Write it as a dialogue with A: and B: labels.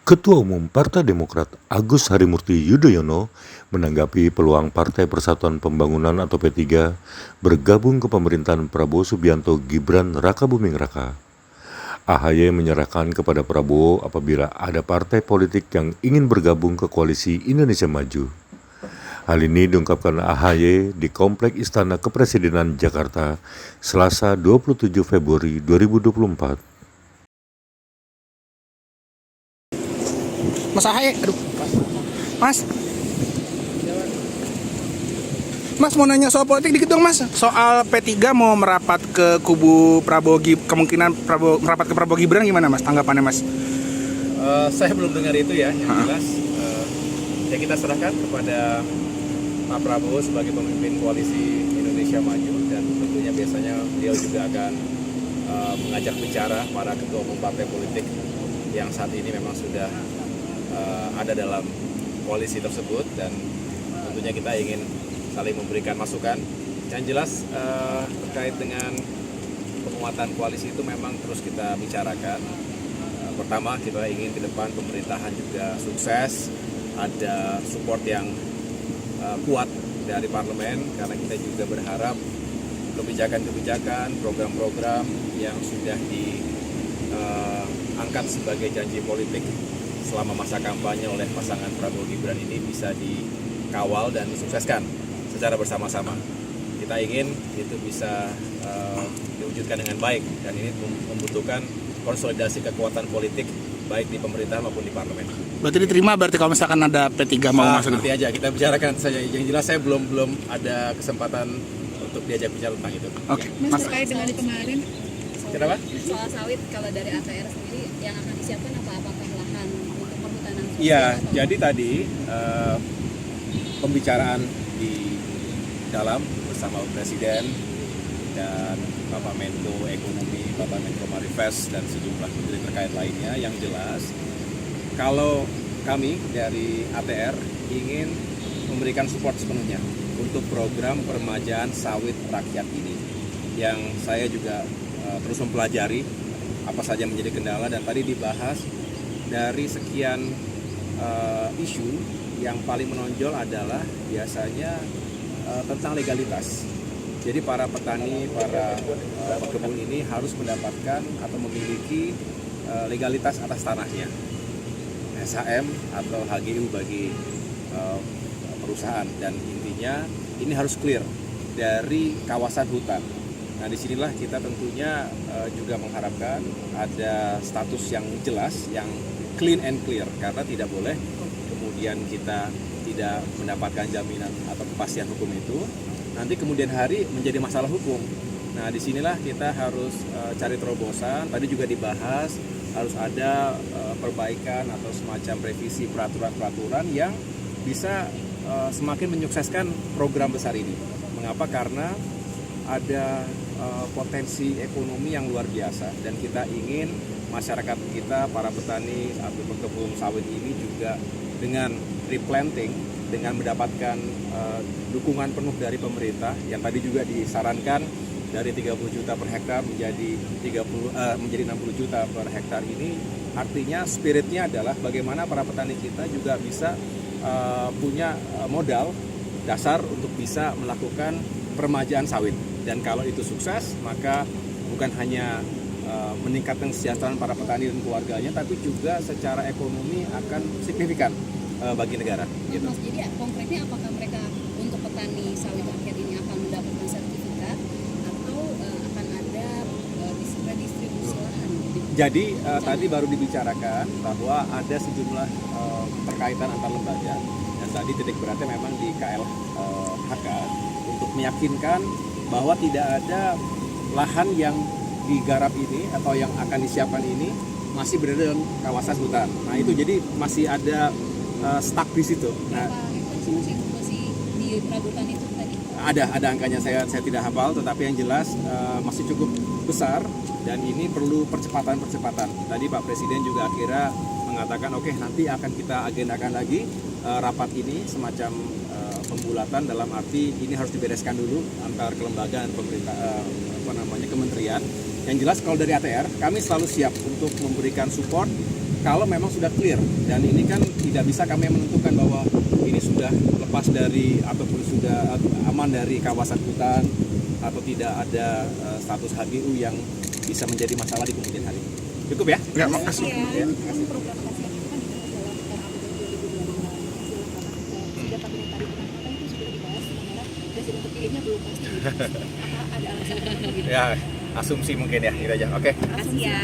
A: Ketua Umum Partai Demokrat Agus Harimurti Yudhoyono menanggapi peluang Partai Persatuan Pembangunan atau P3 bergabung ke pemerintahan Prabowo Subianto Gibran Rakabuming Raka. AHY menyerahkan kepada Prabowo apabila ada partai politik yang ingin bergabung ke koalisi Indonesia Maju. Hal ini diungkapkan AHY di Komplek Istana Kepresidenan Jakarta, Selasa 27 Februari 2024.
B: Mas Ahaye, aduh, Mas mau nanya soal politik dikit dong Mas. Soal P3 mau merapat ke kubu Prabowo, kemungkinan merapat ke Prabowo Gibran gimana Mas? Tanggapannya Mas?
C: Saya belum dengar itu ya, yang jelas ya kita serahkan kepada Pak Prabowo sebagai pemimpin koalisi Indonesia Maju, dan tentunya biasanya beliau juga akan mengajak bicara para ketua umum partai politik yang saat ini memang sudah ada dalam koalisi tersebut, dan tentunya kita ingin saling memberikan masukan. Yang jelas terkait dengan penguatan koalisi itu memang terus kita bicarakan. Pertama, kita ingin ke depan pemerintahan juga sukses, ada support yang kuat dari parlemen, karena kita juga berharap kebijakan-kebijakan, program-program yang sudah diangkat sebagai janji politik selama masa kampanye oleh pasangan Prabowo Gibran ini bisa dikawal dan disukseskan secara bersama-sama. Kita ingin itu bisa diwujudkan dengan baik, dan ini membutuhkan konsolidasi kekuatan politik baik di pemerintah maupun di parlemen.
B: Berarti diterima, berarti kalau misalkan ada P3 mau masuk?
C: Nanti aja kita bicarakan saja. Yang jelas saya belum ada kesempatan untuk diajak bicara tentang itu.
B: Oke.
D: Mas, terkait dengan kemarin
C: Kenapa?
D: soal sawit, kalau dari ATR sendiri yang akan disiapkan apakah lahan untuk perhutanan sosial?
C: Iya, jadi tadi pembicaraan di dalam bersama Presiden dan Bapak Menko Ekonomi, Bapak Menko Marifest, dan sejumlah menteri terkait lainnya. Yang jelas, kalau kami dari ATR ingin memberikan support sepenuhnya untuk program peremajaan sawit rakyat ini, yang saya juga terus mempelajari apa saja menjadi kendala, dan tadi dibahas dari sekian isu yang paling menonjol adalah biasanya tentang legalitas. Jadi para petani, para pekebun ini harus mendapatkan atau memiliki legalitas atas tanahnya, SHM atau HGU bagi perusahaan, dan intinya ini harus clear dari kawasan hutan. Nah, disinilah kita tentunya juga mengharapkan ada status yang jelas, yang clean and clear, karena tidak boleh kemudian kita tidak mendapatkan jaminan atau kepastian hukum itu, nanti kemudian hari menjadi masalah hukum. Nah, disinilah kita harus cari terobosan. Tadi juga dibahas harus ada perbaikan atau semacam revisi peraturan-peraturan yang bisa semakin menyukseskan program besar ini. Mengapa? Karena ada potensi ekonomi yang luar biasa, dan kita ingin masyarakat kita, para petani atau pekebun sawit ini juga dengan replanting, dengan mendapatkan dukungan penuh dari pemerintah yang tadi juga disarankan dari 30 juta per hektar menjadi 60 juta per hektar ini. Artinya spiritnya adalah bagaimana para petani kita juga bisa punya modal dasar untuk bisa melakukan peremajaan sawit, dan kalau itu sukses maka bukan hanya meningkatkan kesejahteraan para petani dan keluarganya, tapi juga secara ekonomi akan signifikan bagi negara.
D: Gitu. Mas, jadi konkretnya apakah mereka untuk petani sawit rakyat ini akan mendapatkan sertifikat atau akan ada redistribusi lahan?
C: Jadi tadi baru dibicarakan bahwa ada sejumlah terkaitan antar lembaga, dan tadi titik beratnya memang di KLHK untuk meyakinkan bahwa tidak ada lahan yang digarap ini atau yang akan disiapkan ini masih berada dalam kawasan hutan. Nah, itu jadi masih ada stuck di situ. Nah,
D: masih diragukan itu tadi?
C: Ada angkanya, saya tidak hafal, tetapi yang jelas masih cukup besar, dan ini perlu percepatan. Tadi Pak Presiden juga akhirnya mengatakan oke, nanti akan kita agendakan lagi rapat ini semacam pembulatan, dalam arti ini harus dibereskan dulu antar kelembagaan pemerintah, kementerian. Yang jelas kalau dari ATR kami selalu siap untuk memberikan support kalau memang sudah clear, dan ini kan tidak bisa kami menentukan bahwa ini sudah lepas dari ataupun sudah aman dari kawasan hutan atau tidak ada status HGU yang bisa menjadi masalah di kemudian hari. Cukup ya?
B: Ya, makasih.
C: Ya, makasih.
D: Program KASIA itu kan dalam RAPBD 2022 sudah kabinet tadi penangkapan itu sudah dibahas, sementara presiden terpilihnya belum pasti. Apa ada alasan tertentu gitu?
C: Ya, asumsi mungkin ya, gitu aja. Oke.
D: Makasih ya.